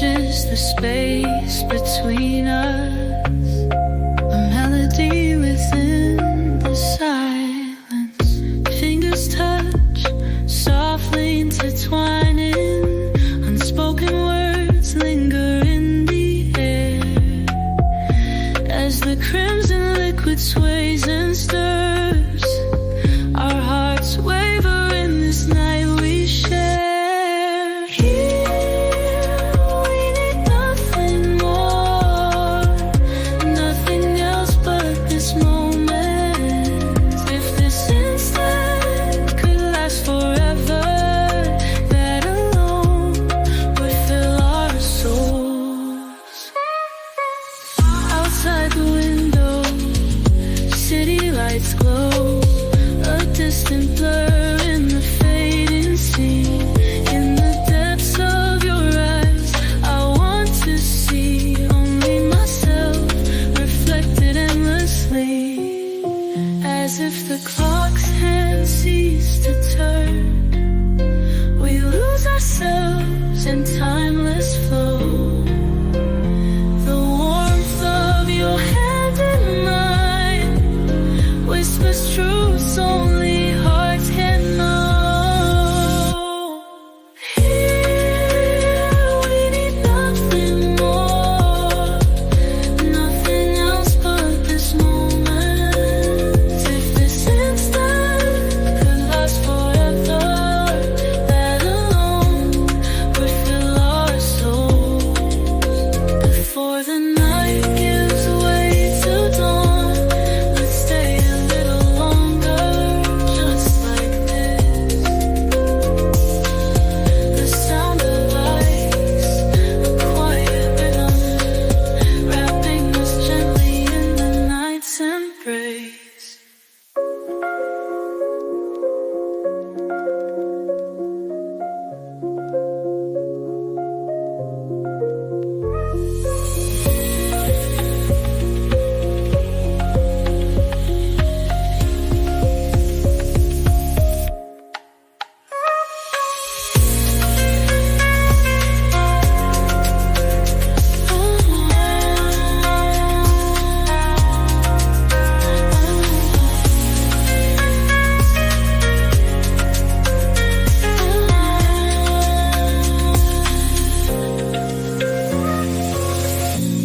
bridges the space between us, a melody within the silence. Fingers touch, softly intertwining. Unspoken words linger in the air as the crimson liquid sways and stirs. Our hearts waver in this night we share. Outside the window, city lights glow, a distant blur in the fading scene. In the depths of your eyes, I want to see only myself reflected endlessly, as if the clock's hands cease to turn. We lose ourselves in timeless flow. Whispers truths only hearts can know. Here we need nothing more, nothing else but this moment. If this instant could last forever, that alone would fill our souls. Before the night gives way to dawn, let's stay a little longer, just like this. The sound of ice, a quiet rhythm, wrapping us gently in the night's embrace.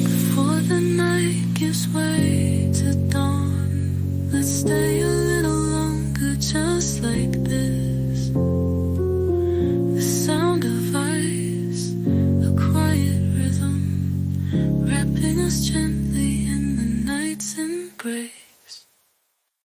Before the night gives way to dawn, let's stay a little longer, just like this. The sound of ice, a quiet rhythm, wrapping us gently in the night's embrace.